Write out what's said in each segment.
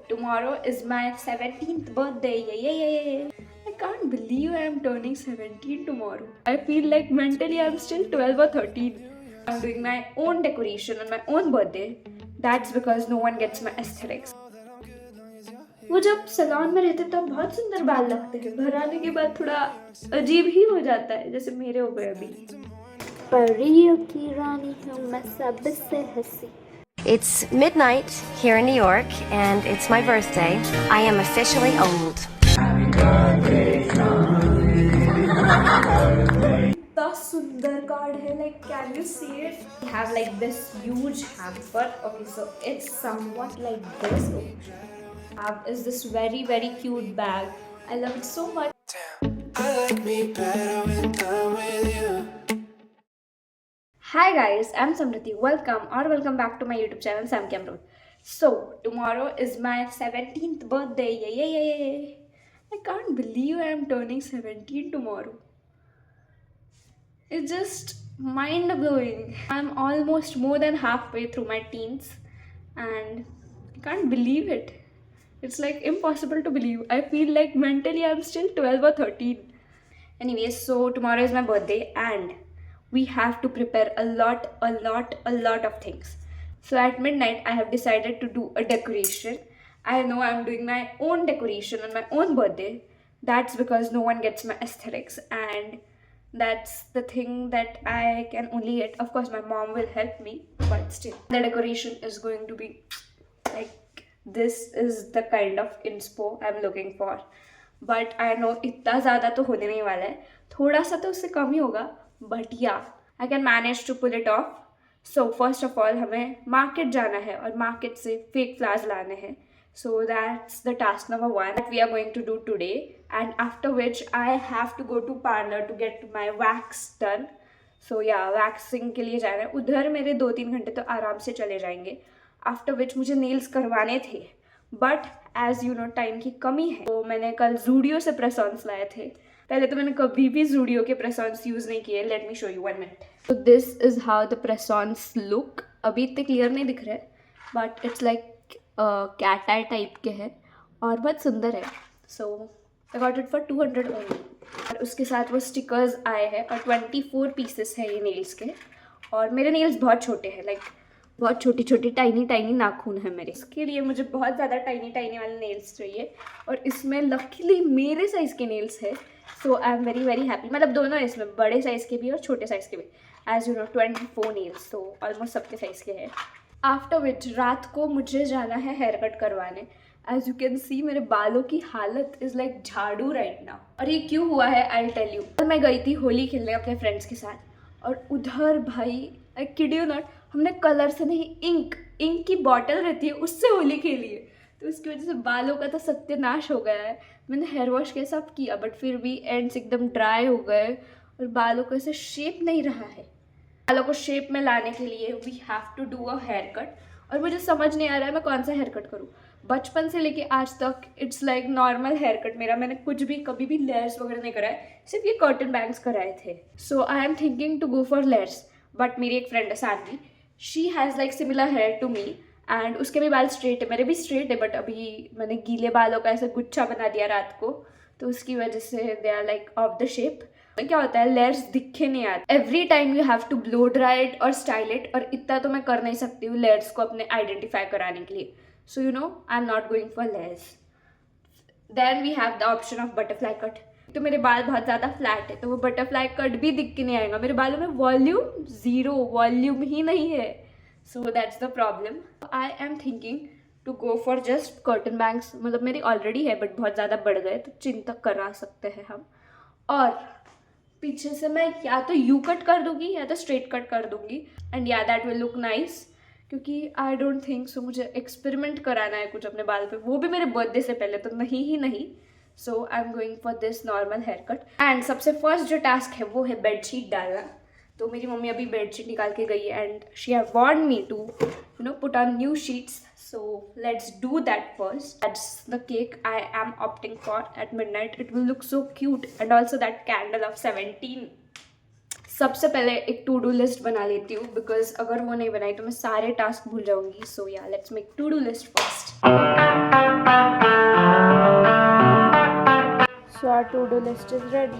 tomorrow is my 17th birthday. Yay. I can't believe I am turning 17 tomorrow. I feel like mentally I'm still 12 or 13. I'm doing my own decoration on my own birthday. That's because no one gets my aesthetics. वो जब salon में रहते तब बहुत सुंदर बाल लगते हैं, घर आने के बाद थोड़ा अजीब ही हो जाता है, जैसे मेरे हो गए अभी। परियों की रानी हूँ मैं सबसे हंसी। It's midnight here in New York, and it's my birthday. I am officially old. इतना सुंदर कार्ड है, like can you see it? We have like this huge hamper. Okay, so it's somewhat like this. Is this very cute bag. I love it so much. I like me better when I'm with you. Hi guys, I'm Samriti. Welcome back to my YouTube channel Sam Camroad. So tomorrow is my 17th birthday. Yay. I can't believe I am turning 17 tomorrow. It's just mind blowing. I'm almost more than halfway through my teens and I can't believe it. It's like impossible to believe. I feel like mentally I'm still 12 or 13. Anyways, so tomorrow is my birthday and we have to prepare a lot of things. So at midnight I have decided to do a decoration. I know I'm doing my own decoration on my own birthday. That's because no one gets my aesthetics and that's the thing that I can only get. Of course my mom will help me, but still the decoration is going to be like this is the kind of inspo I'm looking for. But I know इतना ज़्यादा तो होने नहीं वाला है, थोड़ा सा तो उससे कम ही होगा, but yeah, I can manage to pull it off. So first of all हमें market जाना है और market से fake flowers लाने हैं. So that's the task number 1 that we are going to do today, and after which I have to go to parlor to get my wax done. So yeah, waxing के लिए जाना है, उधर मेरे 2-3 घंटे तो आराम से चले जाएंगे. After which मुझे nails करवाने थे, but as you know time की कमी है, तो मैंने कल जूडियो से प्रेसॉन्स लाए थे. पहले तो मैंने कभी भी जूडियो के प्रेसॉन्स यूज़ नहीं किए. Let me show you 1 minute. तो this is how the press ons look. अभी इतने क्लियर नहीं दिख रहे but it's like cat eye type के हैं और बहुत सुंदर है. So I got it for 200 only. और उसके साथ वो स्टिकर्स आए हैं और 24 पीसेस है ये नेल्स के. और मेरे नेल्स बहुत छोटे हैं, लाइक बहुत छोटी टाइनी नाखून है मेरे. इसके लिए मुझे बहुत ज़्यादा टाइनी वाले नेल्स चाहिए और इसमें लकीली मेरे साइज़ के नेल्स है. So I am very happy. मतलब दोनों है इसमें, बड़े साइज़ के भी और छोटे साइज़ के भी. एज यू नो 24 नेल्स, तो ऑलमोस्ट सबके साइज़ के हैं. आफ्टर विच रात को मुझे जाना है हेयर कट करवाने. एज यू कैन सी मेरे बालों की हालत इज़ लाइक झाड़ू राइट नाउ. और ये क्यों हुआ है आई टेल यू. मैं गई थी होली खेलने अपने फ्रेंड्स के साथ और उधर भाई आई किड यू नॉट, हमने कलर से नहीं इंक की बॉटल रहती है उससे होली खेली है. तो उसकी वजह से बालों का तो सत्यानाश हो गया है. मैंने हेयर वॉश के सब किया बट फिर भी एंड्स एकदम ड्राई हो गए और बालों का ऐसे शेप नहीं रहा है. बालों को शेप में लाने के लिए we have to do a haircut. और मुझे समझ नहीं आ रहा है मैं कौन सा हेयर कट करूँ. बचपन से लेके आज तक it's like normal haircut मेरा. मैंने कुछ भी कभी भी लेयर्स वगैरह नहीं कराए, सिर्फ ये कर्टन बैंग्स कराए थे. So I am thinking to go for layers. But मेरी एक फ्रेंड है Sanvi, she has like similar hair to me and उसके भी बाल स्ट्रेट है, मेरे भी स्ट्रेट है. बट अभी मैंने गीले बालों का ऐसा गुच्छा बना दिया रात को, तो उसकी वजह से they are like off the shape. क्या होता है लेयर्स दिखे नहीं आते. Every time you have to blow dry it और स्टाइल इट, और इतना तो मैं कर नहीं सकती हूँ लेयर्स को अपने आइडेंटिफाई कराने के लिए. So you know I am not going for layers. Then we have the option of butterfly cut. तो मेरे बाल बहुत ज़्यादा फ्लैट है तो वो बटरफ्लाई कट भी दिख के नहीं आएगा. मेरे बालों में वॉल्यूम ज़ीरो, वॉल्यूम ही नहीं है. So that's the problem. I am thinking to go for just curtain bangs. मतलब मेरी ऑलरेडी है बट बहुत ज़्यादा बढ़ गए तो चिंता करा सकते हैं हम. और पीछे से मैं या तो यू कट कर दूंगी या तो स्ट्रेट कट कर दूंगी. एंड या दैट विल लुक नाइस, क्योंकि आई डोंट थिंक सो मुझे एक्सपेरिमेंट कराना है कुछ अपने बाल पे, वो भी मेरे बर्थडे से पहले, तो नहीं. So I am going for this normal haircut. And सबसे फर्स्ट जो टास्क है वो है बेडशीट डालना. तो मेरी मम्मी अभी बेडशीट निकाल के गई है and she have warned me to you know put on new sheets. So let's do that first. That's the cake I am opting for at midnight. It will look so cute, and also that candle of 17. सबसे पहले एक to do list बना लेती हूँ because अगर वो नहीं बनाई तो मैं सारे टास्क भूल जाऊंगी. So ya let's make to do list first. our to-do list is ready.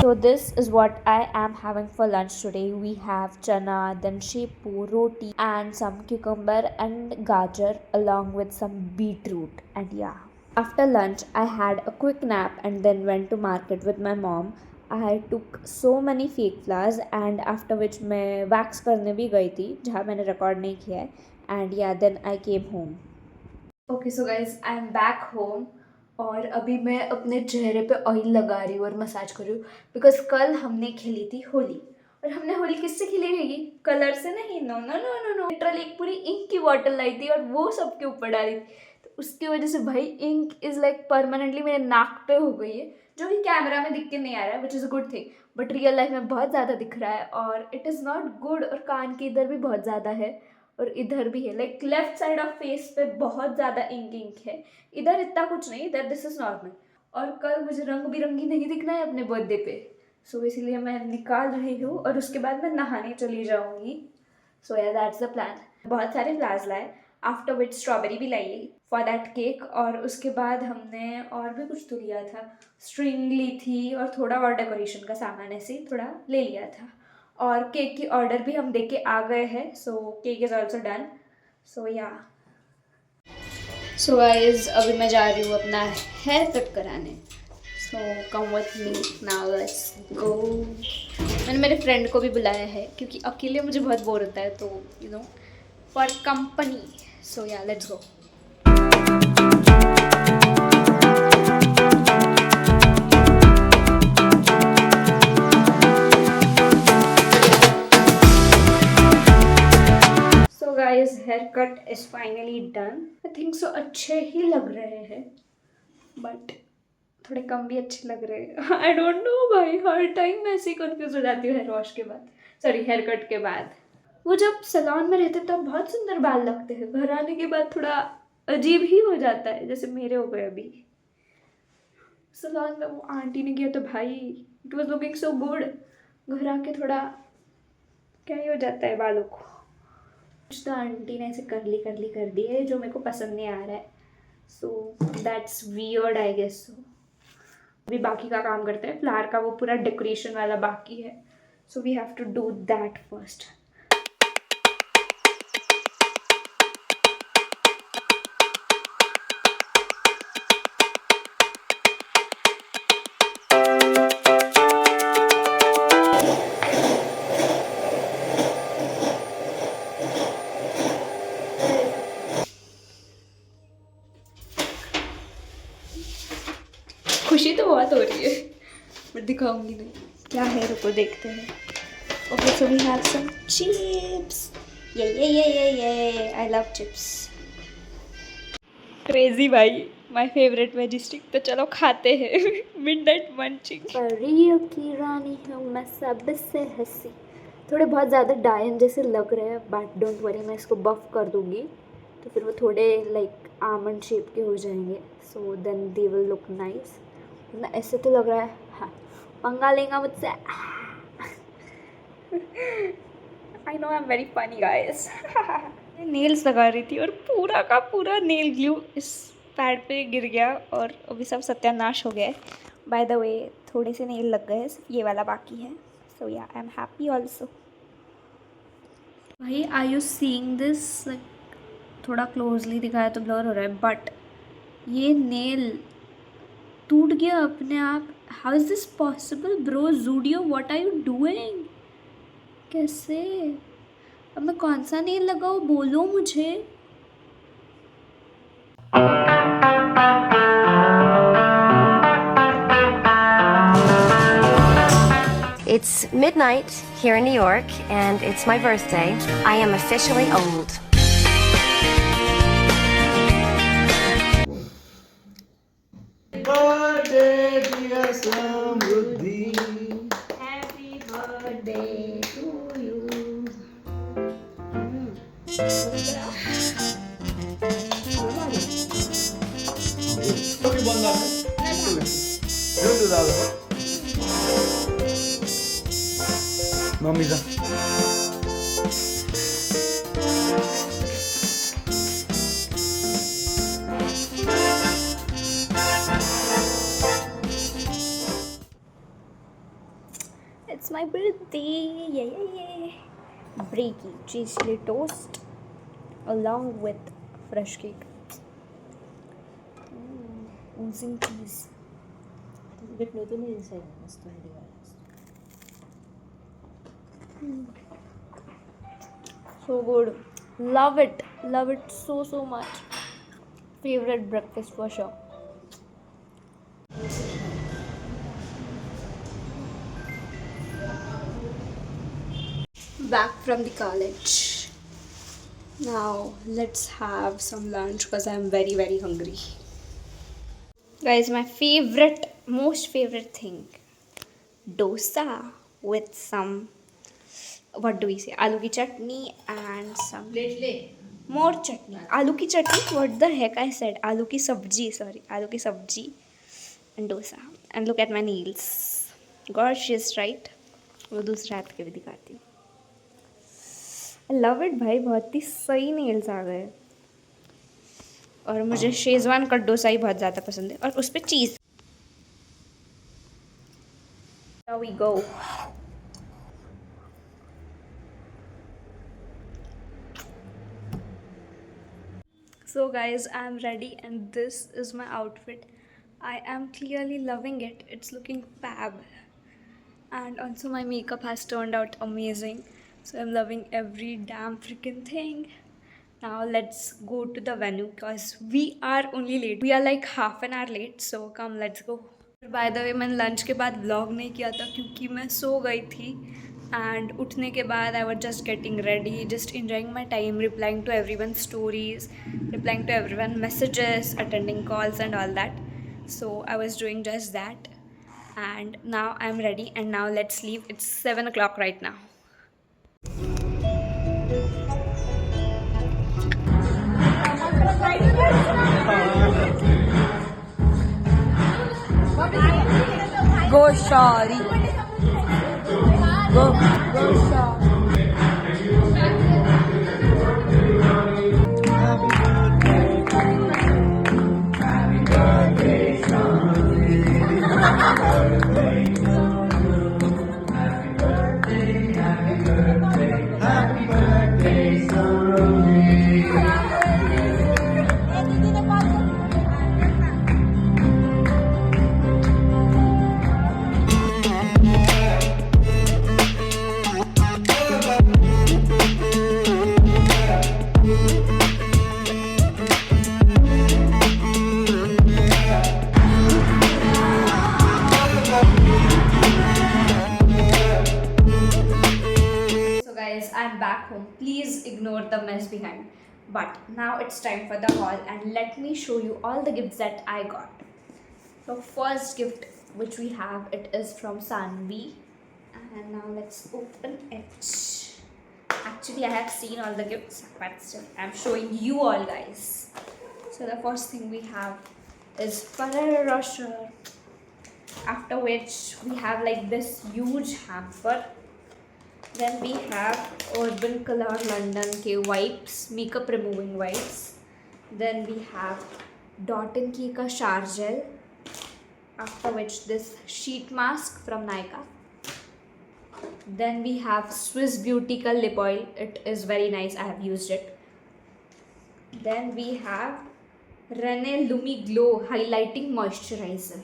So this is what I am having for lunch today. We have chana, then shepu, roti and some cucumber and gajar along with some beetroot. And yeah, after lunch I had a quick nap and then went to market with my mom. I took so many fake flowers and after which मैं wax करने भी गई थी जहाँ मैंने record नहीं किया है. And yeah, then I came home. Okay, so guys, I am back home. और अभी मैं अपने चेहरे पे ऑयल लगा रही हूँ और मसाज कर रही हूँ बिकॉज कल हमने खेली थी होली. और हमने होली किससे खेली रहेगी? कलर से नहीं. No no no no no, literally एक पूरी इंक की बॉटल लाई थी और वो सबके ऊपर डाली थी. तो उसकी वजह से भाई इंक इज़ लाइक परमानेंटली मेरे नाक पे हो गई है, जो कि कैमरा में दिख के नहीं आ रहा है, which is a good thing. But real life में बहुत ज़्यादा दिख रहा है और इट इज़ नॉट गुड. और कान के इधर भी बहुत ज़्यादा है और इधर भी है. Like left side of face पे बहुत ज़्यादा इंक है. इधर इतना कुछ नहीं, इधर दिस इज़ नॉर्मल. और कल मुझे रंग बिरंगी नहीं दिखना है अपने बर्थडे पे. सो इसीलिए मैं निकाल रही हूँ और उसके बाद मैं नहाने चली जाऊँगी. सो या दैट्स द प्लान. बहुत सारे फ्लावर्स लाए, आफ्टर विच स्ट्रॉबेरी भी लाई फॉर दैट केक. और उसके बाद हमने और भी कुछ तो लिया था, स्ट्रिंग ली थी और थोड़ा और डेकोरेशन का सामान ऐसे ही थोड़ा ले लिया था. और केक की ऑर्डर भी हम दे के आ गए हैं. सो केक इज़ ऑल्सो डन. सो या सो गाइस, अभी मैं जा रही हूँ अपना हेयर कट कराने. So come with me now, let's go. मैंने मेरे फ्रेंड को भी बुलाया है क्योंकि अकेले मुझे बहुत बोर होता है, तो you know for company. So ya let's go. Guys, haircut is finally done. I think so अच्छे ही लग रहे हैं, बट थोड़े कम भी अच्छे लग रहे हैं. आई डोंट नो भाई, हर टाइम मैं ऐसे ही कन्फ्यूज हो जाती हूँ हेयर वॉश के बाद, सॉरी हेयर कट के बाद. वो जब सैलून में रहते तब बहुत सुंदर बाल लगते हैं, घर आने के बाद थोड़ा अजीब ही हो जाता है, जैसे मेरे हो गए अभी. सैलून में वो आंटी ने किया तो भाई it was looking so good. घर आके थोड़ा क्या ही हो जाता है बालों को. कुछ तो आंटी ने ऐसे करली करली कर दी है जो मेरे को पसंद नहीं आ रहा है. So that's weird I guess. So अभी बाकी का काम करते हैं. फ्लावर का वो पूरा डेकोरेशन वाला बाकी है, so we have to do that first. खुशी तो बहुत हो रही है बट दिखाऊंगी नहीं. क्या है रुको देखते हैं. Okay, so we have some chips. ये आई लव चिप्स. क्रेजी भाई, माय फेवरेट वेजी स्टिक. तो चलो खाते हैं. Midnight munching. परियों की रानी हूँ मैं सबसे हंसी. थोड़े बहुत ज़्यादा डायन जैसे लग रहे हैं, बट डोंट वरी, मैं इसको बफ कर दूँगी तो फिर वो थोड़े लाइक आमंड शेप के हो जाएंगे. So then they will look nice. ना ऐसे तो लग रहा है हाँ पंगा लेगा मुझसे. I know I am very funny guys. Nails लगा रही थी और पूरा का पूरा नेल ग्लू इस पैड पे गिर गया और अभी सब सत्यानाश हो गया है. बाय द वे, थोड़े से नेल लग गए, सिर्फ ये वाला बाकी है. सो या आई एम हैप्पी ऑल्सो. भाई आर यू सीइंग दिस? थोड़ा क्लोजली दिखाया तो ब्लर हो रहा है, बट ये नेल टूट गया अपने आप. How is this possible bro? Zudio, what are you doing? कैसे? अब मैं कौन सा नेल लगाऊँ, बोलो मुझे. It's midnight here in New York, and it's my birthday. I am officially old. Birthday, dear Samruddhi. Happy birthday to you. Toki banda hai. You do that. मम्मीचा It's my birthday. Yeah. Breaky cheese chili toast along with fresh cake. Oozing cheese. Bit নতুন inside must be So good. Love it. Love it so much. Favorite breakfast for sure. Back from the college. Now let's have some lunch because I'm very hungry. Guys, my most favorite thing, dosa with some, what do we say, aloo ki chutney and some more chutney. Aloo ki chutney, what the heck I said, aloo ki sabji and dosa. And look at my nails, gorgeous, right? वो दूसरे हाथ के भी दिखाती हूँ. I love it भाई, बहुत ही सही नेल्स आ गए. और मुझे शेजवान का डोसा ही बहुत ज़्यादा पसंद है और उस पर चीज़. Here we go. So guys, I'm ready and this is my outfit. I am clearly loving it. It's looking fab. And also my makeup has turned out amazing. So I'm loving every damn freaking thing. Now let's go to the venue because we are only late. We are like half an hour late. So come, let's go. By the way, मैंने lunch के बाद vlog नहीं किया था क्योंकि मैं सो गई थी. And उठने के बाद I was just getting ready, just enjoying my time, replying to everyone's stories, replying to everyone's messages, attending calls and all that. So I was doing just that. And now I'm ready and now let's leave. It's 7 o'clock right now. Go Shari. Go Shari. I'm back home. Please ignore the mess behind. But now it's time for the haul and let me show you all the gifts that I got. So first gift which we have, it is from Sanvi. And now let's open it. Actually, I have seen all the gifts, but still I'm showing you all guys. So the first thing we have is Ferrero Rocher. After which we have like this huge hamper. Then we have Urban Color London K wipes, makeup removing wipes. Then we have Dot & Key ka shower gel. After which this sheet mask from Nykaa. Then we have Swiss Beauty ka lip oil. It is very nice. I have used it. Then we have Rene Lumi Glow Highlighting Moisturizer.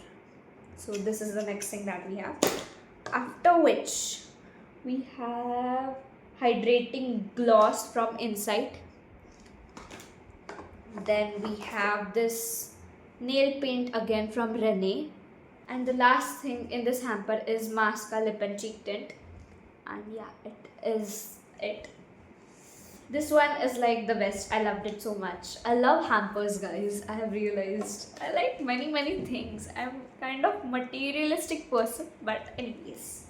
So this is the next thing that we have. After which we have hydrating gloss from Insight. Then we have this nail paint again from Rene. And the last thing in this hamper is Masca lip and cheek tint. And yeah, it is it. This one is like the best. I loved it so much. I love hampers, guys. I have realized I like many things. I'm kind of materialistic person, but anyways.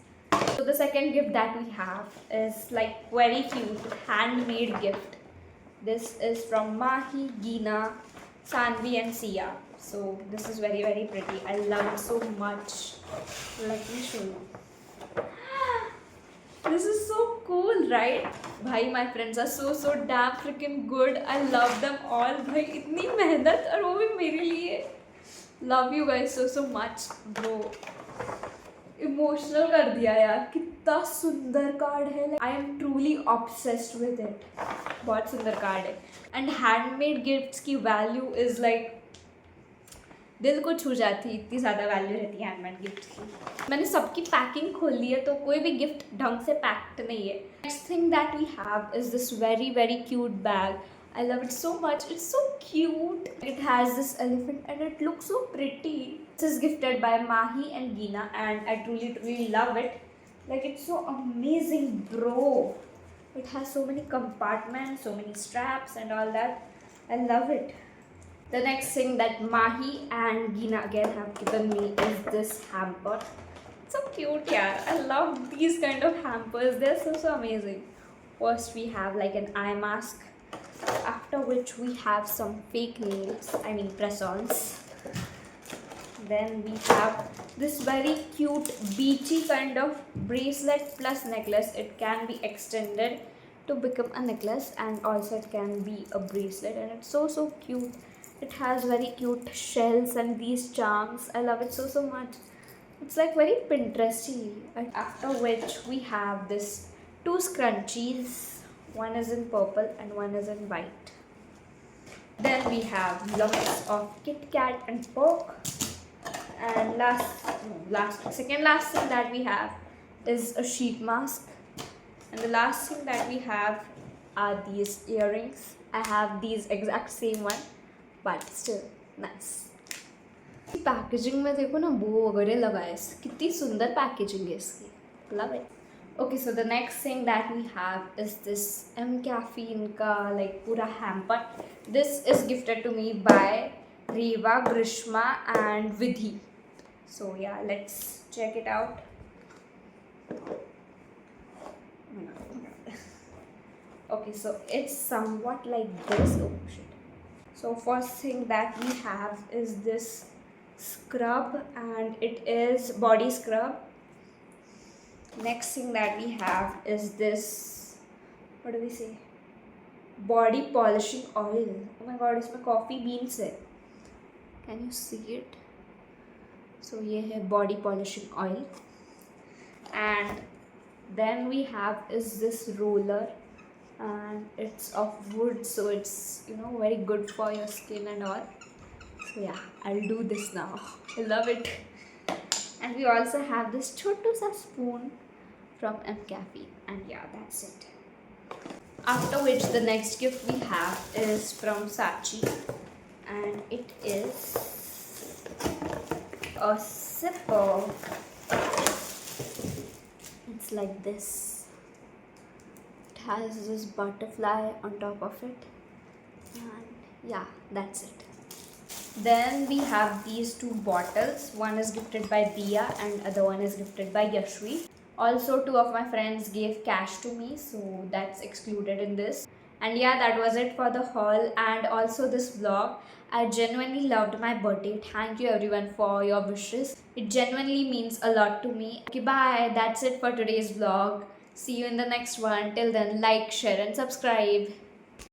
So the second gift that we have is like very cute handmade gift. This is from Mahi, Geena, Sanvi and Sia. So this is very pretty. I love it so much. Let me show you. This is so cool, right? भाई, my friends are so damn freaking good. I love them all. भाई, इतनी मेहनत और वो भी मेरे लिए. Love you guys so much, bro. Emotional कर दिया यार. कितना सुंदर कार्ड है. I am truly obsessed with it. बहुत सुंदर कार्ड है. एंड हैंडमेड गिफ्ट्स की वैल्यू इज़ लाइक दिल को छू जाती. इतनी ज़्यादा वैल्यू रहती है हैंडमेड गिफ्ट की. मैंने सबकी पैकिंग खोल ली है तो कोई भी गिफ्ट ढंग से पैक्ड नहीं है. Next thing that we have is this very cute bag. I love it so much. It's so cute. It has this elephant and it looks so pretty. This is gifted by Mahi and Geena and I truly love it. Like, it's so amazing, bro. It has so many compartments, so many straps and all that. I love it. The next thing that Mahi and Geena again have given me is this hamper. So cute, yeah. I love these kind of hampers. They're so amazing. First we have like an eye mask. After which we have some fake nails, I mean press-ons. Then we have this very cute beachy kind of bracelet plus necklace. It can be extended to become a necklace and also it can be a bracelet and it's so cute. It has very cute shells and these charms. I love it so much. It's like very Pinteresty. After which we have this 2 scrunchies. One is in purple and one is in white. Then we have lots of Kit Kat and Poke. And second last thing that we have is a sheet mask. And the last thing that we have are these earrings. I have these exact same one, but still nice. Packaging में देखो ना, वो वगैरह लगा है. कितनी सुंदर packaging है इसकी. Love it. Okay, so the next thing that we have is this M Caffeine ka like pura hamper. This is gifted to me by Reva, Grishma and Vidhi. So yeah, let's check it out. Okay, so it's somewhat like this. Oh shit. So first thing that we have is this scrub and it is body scrub. Next thing that we have is this, what do we say, body polishing oil. Oh my god, इसमें coffee beans है. Can you see it? So ये है body polishing oil. And then we have is this roller and it's of wood, so it's, you know, very good for your skin and all. So yeah, I'll do this now. I love it. And we also have this chotu sa spoon from M Caffeine, and yeah, that's it. After which the next gift we have is from Saatchi, and it is a zipper. It's like this. It has this butterfly on top of it, and yeah, that's it. Then we have these 2 bottles. One is gifted by Diya and other one is gifted by Yashvi. Also 2 of my friends gave cash to me, so that's excluded in this. And yeah, that was it for the haul and also this vlog. I genuinely loved my birthday. Thank you everyone for your wishes. It genuinely means a lot to me. Okay, bye. That's it for today's vlog. See you in the next one. Till then, like, share and subscribe.